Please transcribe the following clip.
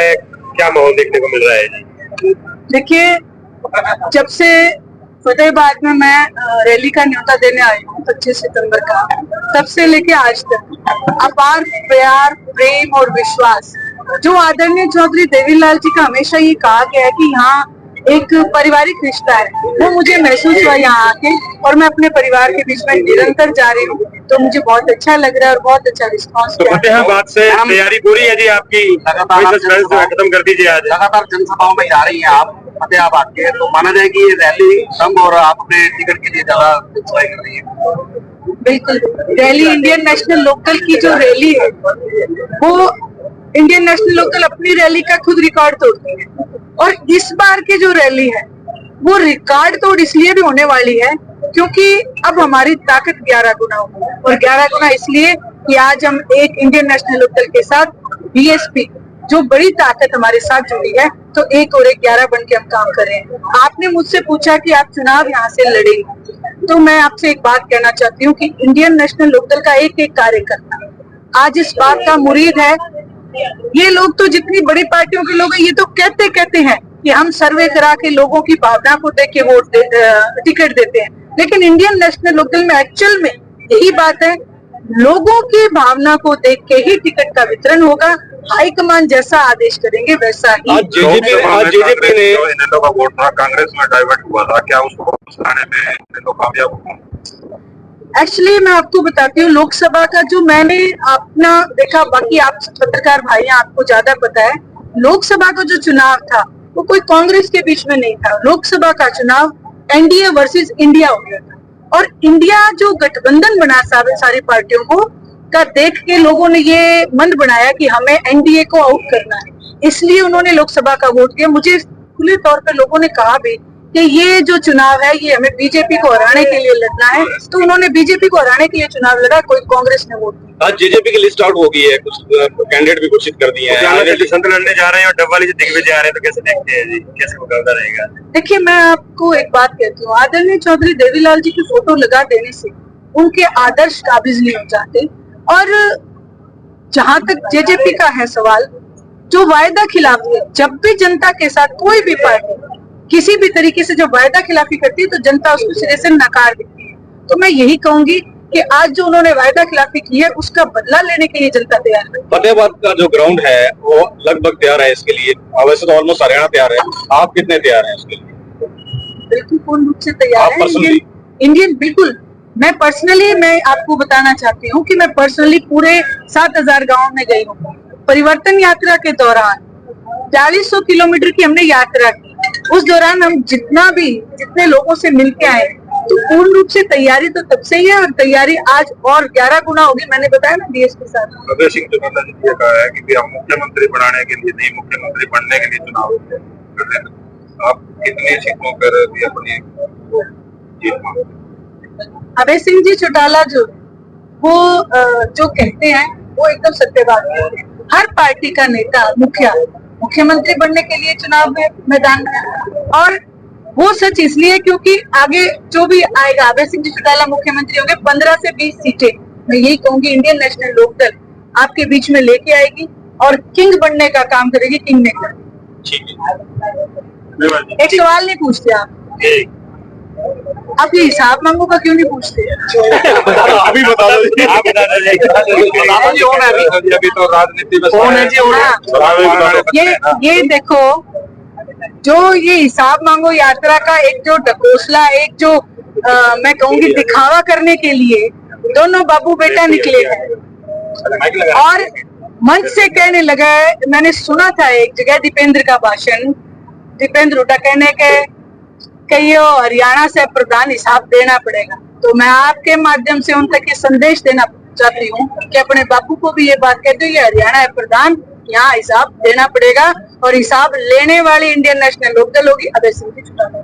है, क्या माहौल देखने को मिल रहा है जी? देखिए, जब से फतेहाबाद में मैं रैली का न्योता देने आई हूँ 25 सितंबर का, तब से लेके आज तक अपार प्यार, प्रेम और विश्वास जो आदरणीय चौधरी देवीलाल जी का हमेशा ये कहा गया है कि यहाँ एक पारिवारिक रिश्ता है, वो मुझे महसूस हुआ यहाँ आके। और मैं अपने परिवार के बीच में निरंतर जा रही हूँ, तो मुझे बहुत अच्छा लग रहा है और बहुत अच्छा रिस्पॉन्स। तो फतेहाबाद से तैयारी पूरी है जी आपकी? खत्म कर दीजिए। आज लगातार जनसभाओं में जा रही हैं आप फतेहाबाद के, तो माना जाए कि ये रैली कम और आप अपने टिकट के लिए ज्यादा इंजॉय कर रही है? बिल्कुल, रैली इंडियन नेशनल लोकदल की जो रैली है, वो इंडियन नेशनल लोकदल अपनी रैली का खुद रिकॉर्ड तोड़ती है। और इस बार की जो रैली है वो रिकॉर्ड तोड़ इसलिए भी होने वाली है क्योंकि अब हमारी ताकत 11 गुना होगी। और 11 गुना इसलिए कि आज हम एक इंडियन नेशनल लोकदल के साथ बीएसपी जो बड़ी ताकत हमारे साथ जुड़ी है, तो 1 और 1 11 बन के हम काम कर रहे हैं। आपने मुझसे पूछा कि आप चुनाव यहाँ से लड़ेंगे, तो मैं आपसे एक बात कहना चाहती हूँ कि इंडियन नेशनल लोकदल का एक एक कार्यकर्ता आज इस बात का मुरीद है। ये लोग तो जितनी बड़ी पार्टियों के लोग हैं, ये तो कहते हैं कि हम सर्वे करा के लोगों की भावना को देख के टिकट देते हैं, लेकिन इंडियन नेशनल लोकदल में एक्चुअल में यही बात है, लोगों की भावना को देख के ही टिकट का वितरण होगा। हाईकमान जैसा आदेश करेंगे वैसा ही। आज जेजेपी ने इनेलो का वोट था, कांग्रेस में डाइवर्ट हुआ था, क्या उसको वापस लाने में इनेलो कामयाब हुआ? एक्चुअली मैं आपको बताती हूँ, लोकसभा का जो मैंने अपना देखा, बाकी आप पत्रकार भाई आपको ज्यादा पता है, लोकसभा का जो चुनाव था वो कोई कांग्रेस के बीच में नहीं था। लोकसभा का चुनाव एनडीए वर्सेस इंडिया हो गया था। और इंडिया जो गठबंधन बना सारी पार्टियों को का देख के लोगों ने ये मन बनाया कि हमें एनडीए को आउट करना है, इसलिए उन्होंने लोकसभा का वोट दिया। मुझे खुले तौर पर लोगों ने कहा भी कि ये जो चुनाव है ये हमें बीजेपी को हराने के लिए लड़ना है, तो उन्होंने बीजेपी को हराने के लिए चुनाव लड़ा, कोई कांग्रेस ने वोट दिया। आज जेजेपी की लिस्ट आउट हो गई है, कुछ कैंडिडेट भी घोषित कर दिए हैं, संत लड़ने जा रहे हैं और डब्बा से दिग्विजय आ रहे हैं, तो कैसे देखते हैं जी, कैसे मुकाबला रहेगा? देखिए, मैं आपको एक बात कहती हूँ, आदरणीय चौधरी देवीलाल जी की फोटो लगा देने से उनके आदर्श काबिज नहीं हो जाते। और जहां तक जेजेपी का है सवाल, जो वायदा खिलाफी है, जब भी जनता के साथ कोई भी पार्टी किसी भी तरीके से जब वायदा खिलाफी करती है तो जनता उसको सिरे से नकार देती है। तो मैं यही कहूंगी कि आज जो उन्होंने वायदा खिलाफी की है उसका बदला लेने के लिए जनता तैयार है। फतेहाबाद का जो ग्राउंड है वो लगभग तैयार है इसके लिए, वैसे तो ऑलमोस्ट हरियाणा तैयार है, आप कितने तैयार हैं इसके लिए? बिल्कुल पूर्ण रूप से तैयार है। इंडियन बिल्कुल, मैं पर्सनली मैं आपको बताना चाहती हूँ कि मैं पर्सनली पूरे 7000 गाँव में गई हूँ। परिवर्तन यात्रा के दौरान 4200 किलोमीटर की हमने यात्रा की। उस दौरान हम जितने लोगों से मिलके आए, तो पूर्ण रूप से तैयारी तो तब से ही है, और तैयारी आज और 11 गुना होगी। मैंने बताया ना डीएस के साथ। अभय सिंह चौटाला जी ने कहा है कि हम मुख्यमंत्री बनाने के लिए नहीं, मुख्यमंत्री बनने के लिए चुनाव कर रहे हैं। आप कितनी सीटों पर भी अपनी जीत मांगते? अभय सिंह जी चौटाला वो जो कहते हैं वो एकदम सत्यवादी है। हर पार्टी का नेता मुख्यमंत्री बनने के लिए चुनाव में मैदान में है, और वो सच इसलिए क्योंकि आगे जो भी आएगा, अभय सिंह जी चौटाला मुख्यमंत्री होंगे, 15 से 20 सीटें मैं यही कहूंगी इंडियन नेशनल लोकदल आपके बीच में लेके आएगी और किंग बनने का काम करेगी, किंग मेकर। एक सवाल नहीं पूछते आप ये हिसाब मांगो का क्यों नहीं पूछते? अभी बता दो, आप बता दीजिए। अभी तो राजनीति में कौन है जी? ये देखो, जो ये हिसाब मांगो यात्रा का एक जो ढकोसला, एक जो मैं कहूंगी दिखावा करने के लिए दोनों बाबू बेटा निकले हैं और मंच से कहने लगा है। मैंने सुना था एक जगह दीपेंद्र का भाषण, दीपेंद्र हुड्डा कहने के कहियो हरियाणा से प्रधान हिसाब देना पड़ेगा। तो मैं आपके माध्यम से उन तक ये संदेश देना चाहती हूँ कि अपने बापू को भी ये बात कहते हो, ये हरियाणा है प्रधान, यहाँ हिसाब देना पड़ेगा, और हिसाब लेने वाली इंडियन नेशनल लोकदल होगी अभय सिंह की चुनाव।